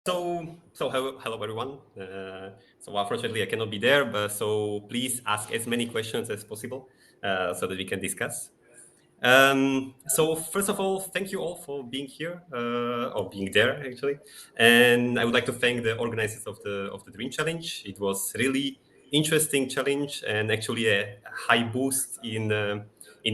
Hello everyone. So unfortunately I cannot be there, but so please ask as many questions as possible so that we can discuss. So first of all, thank you all for being here or being there actually, and I would like to thank the organizers of the Dream Challenge. It was really interesting challenge and actually a high boost in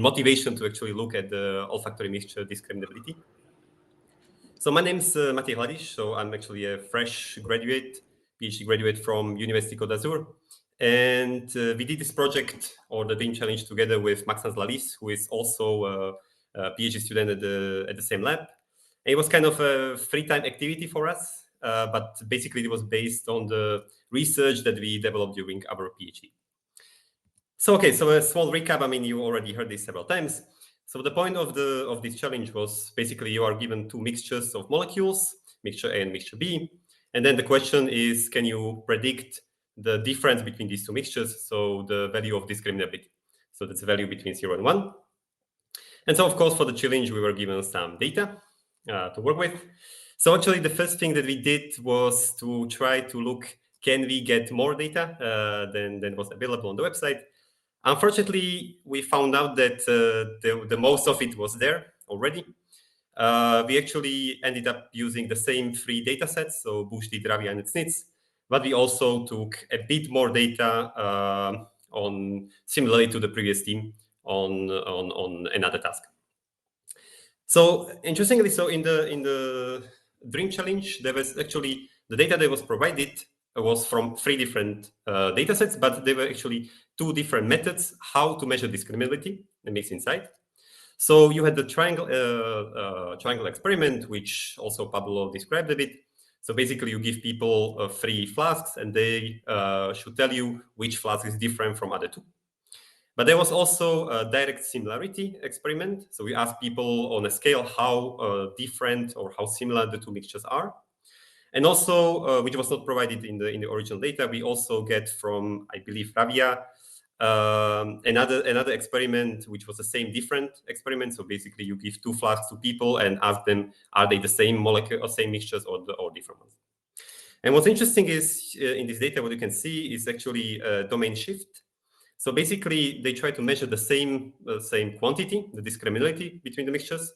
motivation to actually look at the olfactory mixture discriminability. So my name's Matej Hladiš. So I'm actually a fresh graduate, PhD graduate from University Côte d'Azur. And we did this project or the Dream Challenge together with Maxence Lalis, who is also a PhD student at the same lab. And it was kind of a free time activity for us, but basically it was based on the research that we developed during our PhD. So a small recap. I mean, you already heard this several times. So the point of this challenge was basically you are given two mixtures of molecules, mixture A and mixture B, and then the question is, can you predict the difference between these two mixtures? So the value of discriminability. So that's a value between 0 and 1. And so of course for the challenge we were given some data to work with. So actually the first thing that we did was to try to look, can we get more data than was available on the website? Unfortunately, we found out that the most of it was there already. We actually ended up using the same three data sets, so Bushti, Dravia, and Snitz, but we also took a bit more data on similarly to the previous team on another task. So interestingly, so in the Dream Challenge, there was actually the data that was provided was from three different data sets, but there were actually two different methods how to measure discriminability, the mix inside. So you had the triangle experiment, which also Pablo described a bit. So basically, you give people 3 flasks, and they should tell you which flask is different from other two. But there was also a direct similarity experiment. So we asked people on a scale how different or how similar the two mixtures are. And also, which was not provided in the original data, we also get from, I believe, Ravia, another experiment, which was the same different experiment. So basically, you give 2 flasks to people and ask them, are they the same molecule or same mixtures or different ones? And what's interesting is in this data, what you can see is actually a domain shift. So basically, they try to measure the same quantity, the discriminability between the mixtures.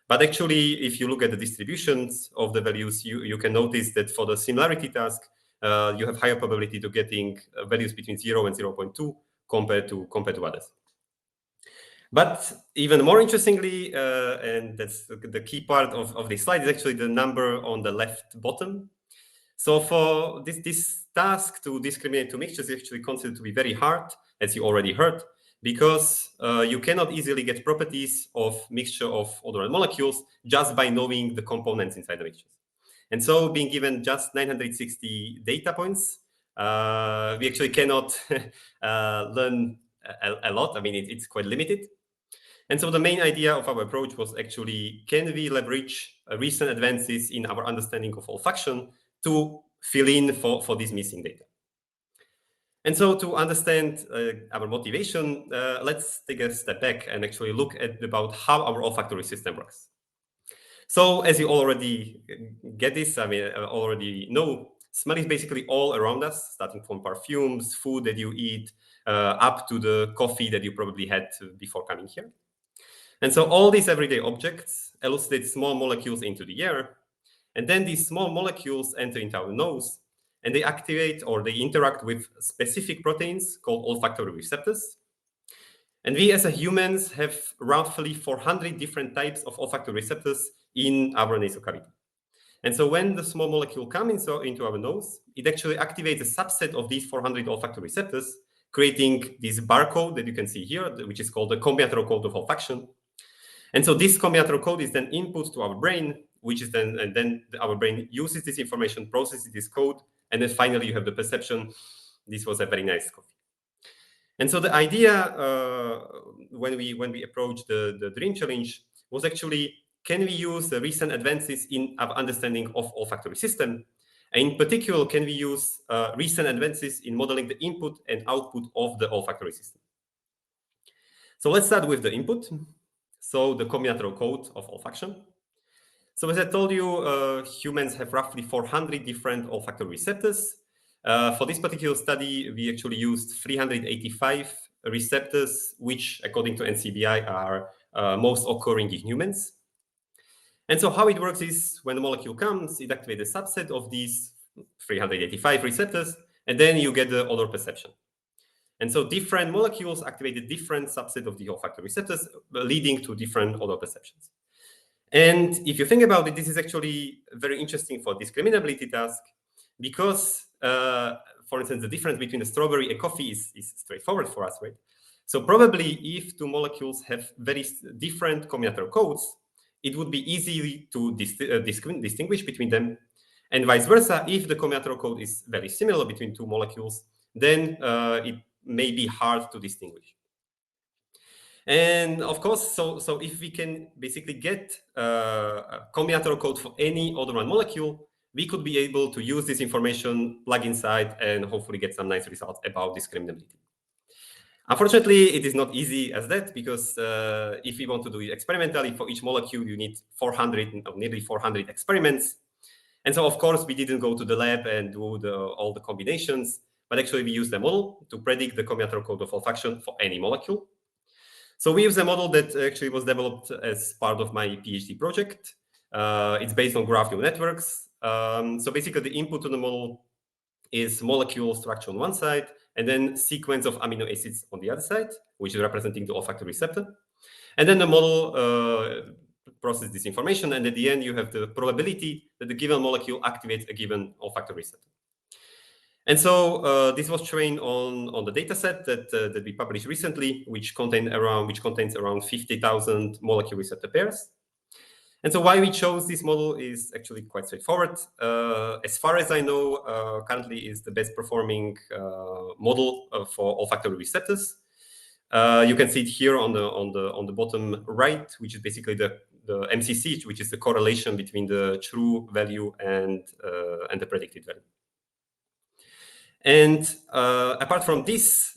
But actually, if you look at the distributions of the values, you can notice that for the similarity task, you have higher probability to getting values between 0 and 0.2 compared to others. But even more interestingly, and that's the key part of this slide, is actually the number on the left bottom. So for this task to discriminate two mixtures is actually considered to be very hard, as you already heard, because you cannot easily get properties of mixture of odorant molecules just by knowing the components inside the mixtures. And so being given just 960 data points, we actually cannot learn a lot. I mean, it's quite limited. And so the main idea of our approach was actually, can we leverage recent advances in our understanding of olfaction to fill in for this missing data? And so to understand our motivation, let's take a step back and actually look at about how our olfactory system works. So as you already get this, I mean, already know, smell is basically all around us, starting from perfumes, food that you eat, up to the coffee that you probably had before coming here. And so all these everyday objects elucidate small molecules into the air, and then these small molecules enter into our nose, and they activate or they interact with specific proteins called olfactory receptors. And we as humans have roughly 400 different types of olfactory receptors in our nasal cavity. And so when the small molecule comes into our nose, it actually activates a subset of these 400 olfactory receptors, creating this barcode that you can see here, which is called the combinatorial code of olfaction. And so this combinatorial code is then input to our brain, which is then our brain uses this information, processes this code, and then finally you have the perception, this was a very nice coffee. And so the idea when we approached the Dream Challenge was actually, can we use the recent advances in our understanding of olfactory system? And in particular, can we use recent advances in modeling the input and output of the olfactory system? So let's start with the input. So the combinatorial code of olfaction. So as I told you, humans have roughly 400 different olfactory receptors. For this particular study, we actually used 385 receptors, which, according to NCBI, are most occurring in humans. And so how it works is when the molecule comes, it activates a subset of these 385 receptors, and then you get the odor perception. And so different molecules activate a different subset of the olfactory receptors, leading to different odor perceptions. And if you think about it, this is actually very interesting for discriminability task, because, for instance, the difference between a strawberry and coffee is straightforward for us, right? So probably if two molecules have very different combinatorial codes, it would be easy to distinguish between them. And vice versa, if the combinatorial code is very similar between two molecules, then it may be hard to distinguish. And of course, so if we can basically get a combinatorial code for any odorant molecule, we could be able to use this information, plug inside, and hopefully get some nice results about discriminability. Unfortunately, it is not easy as that, because if we want to do it experimentally for each molecule, you need 400, nearly 400 experiments. And so, of course, we didn't go to the lab and do all the combinations, but actually we used a model to predict the combinatorial code of olfaction for any molecule. So we use a model that actually was developed as part of my PhD project. It's based on graph neural networks. So basically, the input to the model is molecule structure on one side, and then sequence of amino acids on the other side, which is representing the olfactory receptor. And then the model processes this information, and at the end, you have the probability that the given molecule activates a given olfactory receptor. And so this was trained on the data set that we published recently, which contains around 50,000 molecule receptor pairs. And so why we chose this model is actually quite straightforward. As far as I know, currently is the best performing model for olfactory receptors. You can see it here on the bottom right, which is basically the MCC, which is the correlation between the true value and the predicted value. And apart from this,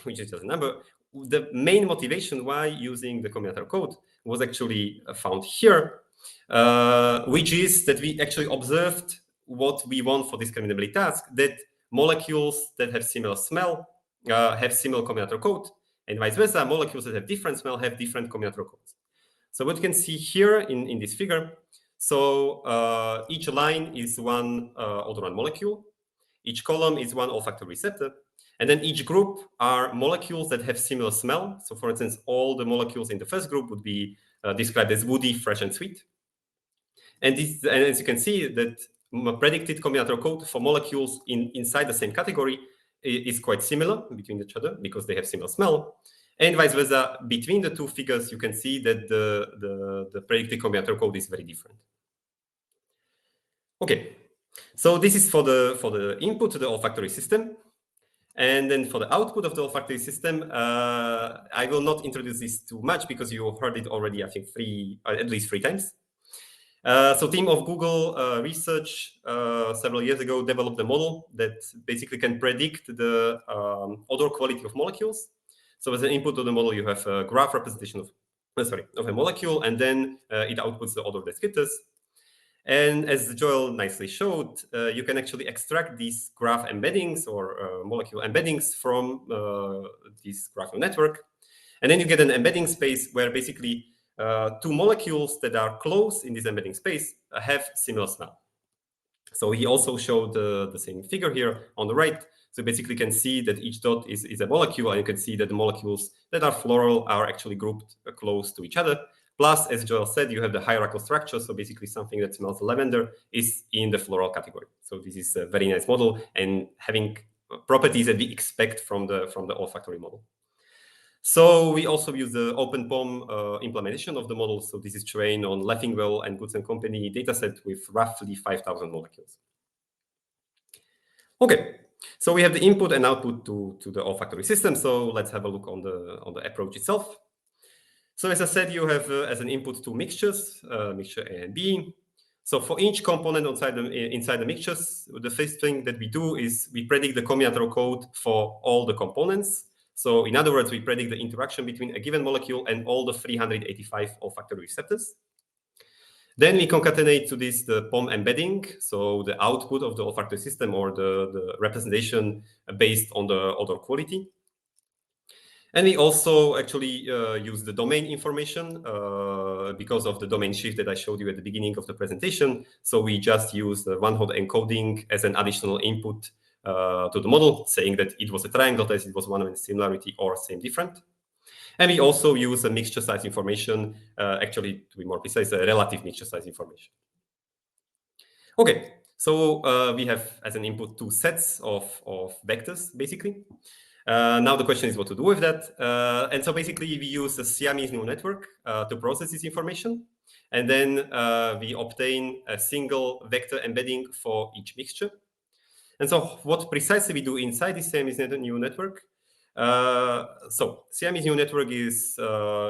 which is just a number, the main motivation why using the combinatorial code was actually found here, which is that we actually observed what we want for discriminability task, that molecules that have similar smell have similar combinatorial code, and vice versa, molecules that have different smell have different combinatorial codes. So what you can see here in this figure, so each line is one odorant molecule, each column is one olfactory receptor, and then each group are molecules that have similar smell. So for instance, all the molecules in the first group would be described as woody, fresh, and sweet. And as you can see, that predicted combinatorial code for molecules inside the same category is quite similar between each other because they have similar smell. And vice versa, between the two figures, you can see that the predicted combinatorial code is very different. Okay, so this is for the input to the olfactory system. And then for the output of the olfactory system, I will not introduce this too much because you heard it already, I think, at least three times. So team of Google research several years ago developed a model that basically can predict the odor quality of molecules. So as an input to the model, you have a graph representation of a molecule, and then it outputs the odor descriptors. And as Joel nicely showed, you can actually extract these graph embeddings or molecule embeddings from this graph network. And then you get an embedding space where basically two molecules that are close in this embedding space have similar smell. So he also showed the same figure here on the right. So basically you can see that each dot is a molecule, and you can see that the molecules that are floral are actually grouped close to each other. Plus, as Joel said, you have the hierarchical structure. So basically something that smells lavender is in the floral category. So this is a very nice model and having properties that we expect from the olfactory model. So we also use the OpenPOM implementation of the model. So this is trained on Leffingwell and Goods & Company dataset with roughly 5,000 molecules. Okay, so we have the input and output to the olfactory system. So let's have a look on the approach itself. So as I said, you have as an input two mixtures, mixture A and B. So for each component inside the mixtures, the first thing that we do is we predict the combinatorial code for all the components. So in other words, we predict the interaction between a given molecule and all the 385 olfactory receptors. Then we concatenate to this the POM embedding, so the output of the olfactory system or the representation based on the odor quality. And we also actually use the domain information because of the domain shift that I showed you at the beginning of the presentation. So we just use the one-hot encoding as an additional input to the model, saying that it was a triangle test, it was one-way similarity or same different. And we also use a mixture size information, actually, to be more precise, a relative mixture size information. Okay, so we have as an input 2 sets of vectors, basically. Now the question is what to do with that. And so basically we use a Siamese neural network to process this information. And then we obtain a single vector embedding for each mixture. And so what precisely we do inside this Siamese neural network? So Siamese neural network is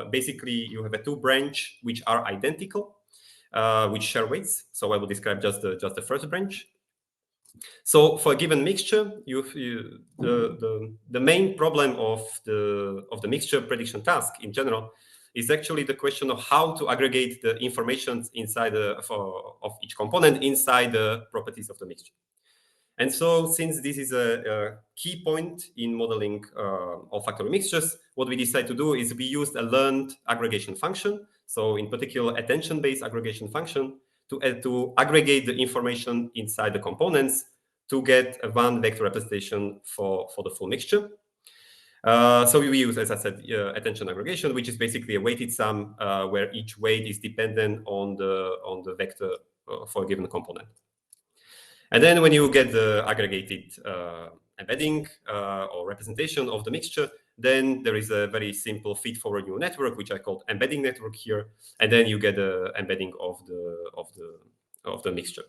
basically you have a 2 branch which are identical, which share weights. So I will describe just the first branch. So for a given mixture, the main problem of the mixture prediction task in general is actually the question of how to aggregate the information inside of each component inside the properties of the mixture. And so since this is a key point in modeling olfactory mixtures, what we decide to do is we used a learned aggregation function. So in particular, attention-based aggregation function to aggregate the information inside the components to get a one vector representation for the full mixture. So we use, as I said, attention aggregation, which is basically a weighted sum where each weight is dependent on the vector for a given component. And then when you get the aggregated embedding or representation of the mixture, then there is a very simple feed-forward neural network, which I call embedding network here, and then you get the embedding of the mixture.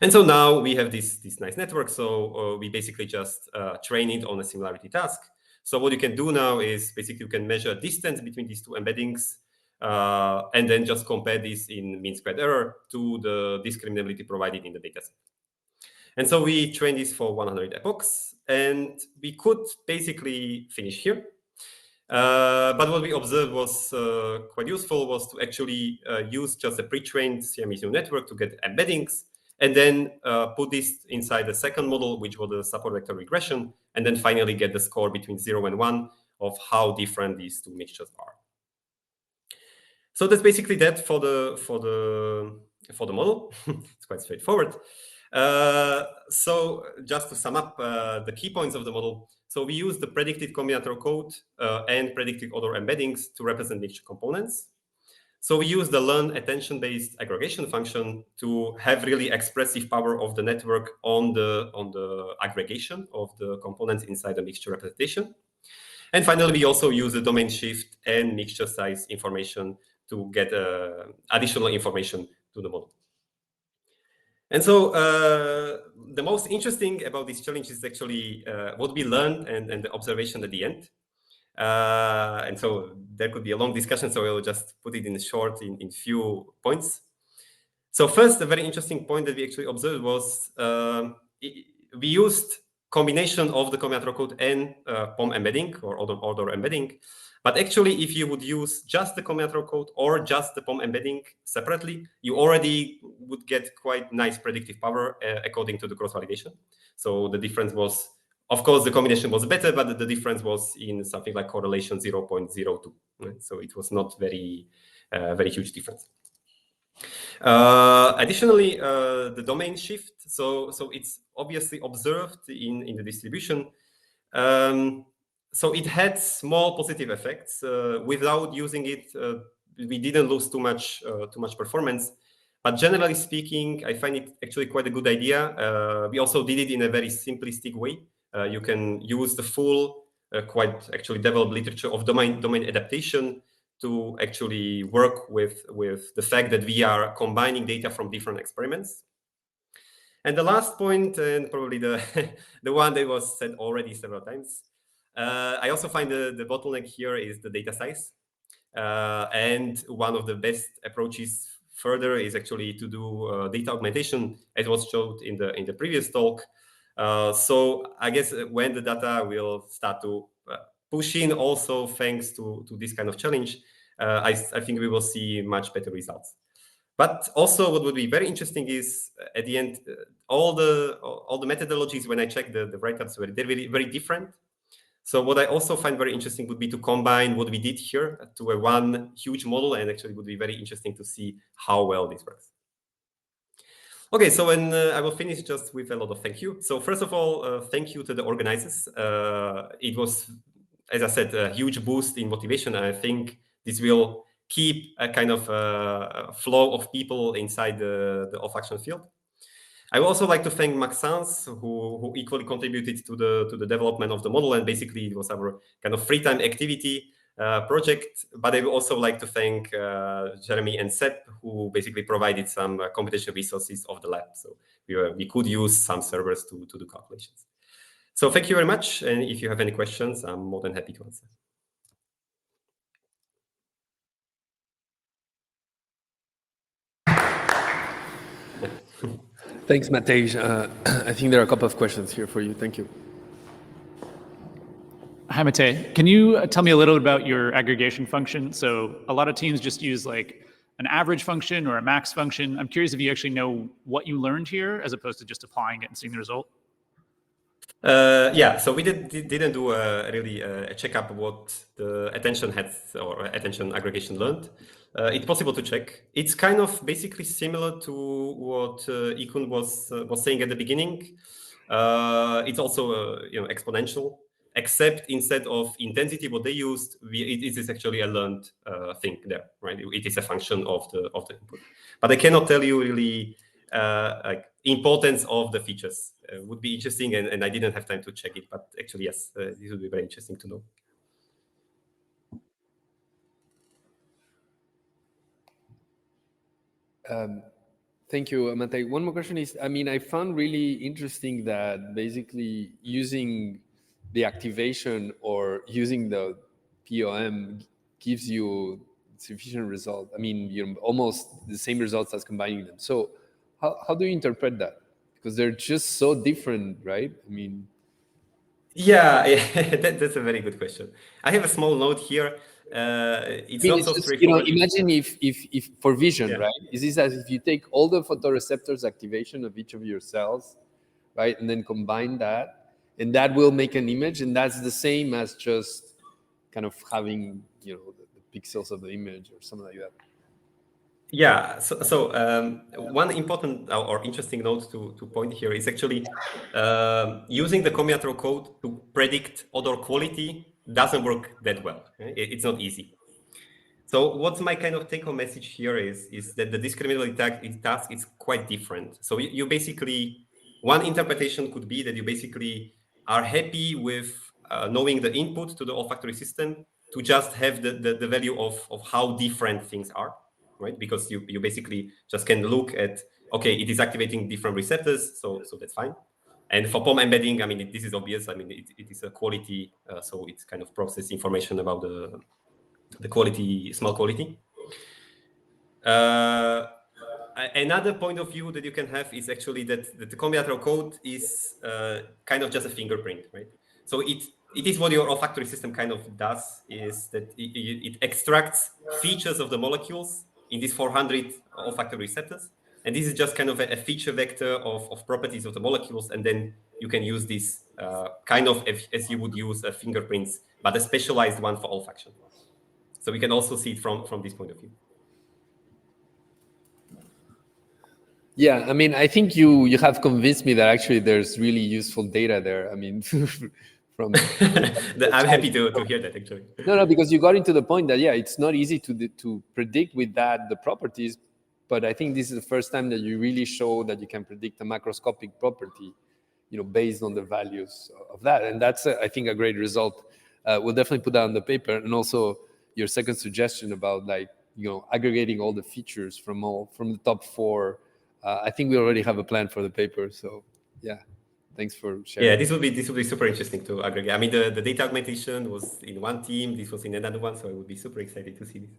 And so now we have this nice network. So we basically just train it on a similarity task. So what you can do now is basically you can measure distance between these 2 embeddings and then just compare this in mean squared error to the discriminability provided in the dataset. And so we trained this for 100 epochs, and we could basically finish here. But what we observed was quite useful was to actually use just a pre-trained Siamese neural network to get embeddings, and then put this inside the second model, which was the support vector regression, and then finally get the score between 0 and 1 of how different these 2 mixtures are. So that's basically that for the model. It's quite straightforward. So just to sum up the key points of the model, so we use the predicted combinatorial code and predicted odor embeddings to represent mixture components. So we use the learn attention-based aggregation function to have really expressive power of the network on the aggregation of the components inside the mixture representation. And finally, we also use the domain shift and mixture size information to get additional information to the model. And so the most interesting about this challenge is actually what we learned and the observation at the end. And so there could be a long discussion, so I will just put it in short in few points. So first, a very interesting point that we actually observed was we used combination of the combinatorial code and POM embedding or odor embedding. But actually, if you would use just the combinatorial code or just the POM embedding separately, you already would get quite nice predictive power according to the cross-validation. So the difference was, of course, the combination was better, but the difference was in something like correlation 0.02. Right? So it was not very huge difference. Additionally, the domain shift. So it's obviously observed in the distribution. So it had small positive effects. Without using it, we didn't lose too much performance. But generally speaking, I find it actually quite a good idea. We also did it in a very simplistic way. You can use the full, quite actually developed literature of domain adaptation to actually work with the fact that we are combining data from different experiments. And the last point, and probably the one that was said already several times, I also find the bottleneck here is the data size. And one of the best approaches further is actually to do data augmentation, as was showed in the previous talk. So I guess when the data will start to push in also thanks to this kind of challenge, I think we will see much better results. But also what would be very interesting is at the end, all the methodologies, when I check the write-ups, they're very, very different. So what I also find very interesting would be to combine what we did here to a one huge model, and actually would be very interesting to see how well this works. Okay, so I will finish just with a lot of thank you. So first of all, thank you to the organizers. It was, as I said, a huge boost in motivation. I think this will keep a kind of flow of people inside the olfaction field. I would also like to thank Maxence, who equally contributed to the development of the model, and basically it was our kind of free time activity project. But I would also like to thank Jeremy and Seb, who basically provided some computational resources of the lab. So we could use some servers to do calculations. So thank you very much. And if you have any questions, I'm more than happy to answer. Thanks, Matej. I think there are a couple of questions here for you. Thank you. Hi, Matej. Can you tell me a little bit about your aggregation function? So a lot of teams just use like an average function or a max function. I'm curious if you actually know what you learned here as opposed to just applying it and seeing the result. Yeah, so we didn't do really a checkup what the attention had or attention aggregation learned. It's possible to check. It's kind of basically similar to what Ikun was saying at the beginning. It's also exponential, except instead of intensity, what they used, it is actually a learned thing there, right? It is a function of the input. But I cannot tell you really like importance of the features. Would be interesting, and I didn't have time to check it, but actually yes, this would be very interesting to know. Thank you, Matej. One more question is, I mean, I found really interesting that basically using the activation or using the POM gives you sufficient result. I mean, almost the same results as combining them. So how do you interpret that? Because they're just so different, right? I mean, yeah, that's a very good question. I have a small note here. It's not so straightforward. Imagine if for vision, right? Is this as if you take all the photoreceptors activation of each of your cells, right, and then combine that, and that will make an image, and that's the same as just kind of having the pixels of the image or something like that. Yeah, so one important or interesting note to point here is actually using the combinatorial code to predict odor quality doesn't work that well. It's not easy. So what's my kind of take-home message here is that the discriminability task is quite different. So you basically, one interpretation could be that you basically are happy with knowing the input to the olfactory system to just have the value of how different things are. Right, because you basically just can look at, okay, it is activating different receptors, so that's fine. And for POM embedding, I mean, this is obvious. I mean, it is a quality, so it's kind of process information about the quality, smell quality. Another point of view that you can have is actually that the combinatorial code is kind of just a fingerprint, right? So it is what your olfactory system kind of does, is that it extracts features of the molecules in these 400 olfactory receptors. And this is just kind of a feature vector of properties of the molecules. And then you can use this kind of as you would use fingerprints, but a specialized one for olfaction. So we can also see it from this point of view. Yeah, I mean, I think you have convinced me that actually there's really useful data there. I mean, from I'm happy to hear that, actually. No, because you got into the point that, yeah, it's not easy to predict with that the properties, but I think this is the first time that you really show that you can predict a macroscopic property, based on the values of that. And that's, I think, a great result. We'll definitely put that on the paper. And also your second suggestion about aggregating all the features from the top 4. I think we already have a plan for the paper. So yeah, thanks for sharing. Yeah, this would be super interesting to aggregate. I mean, the data augmentation was in one team, this was in another one, so I would be super excited to see this.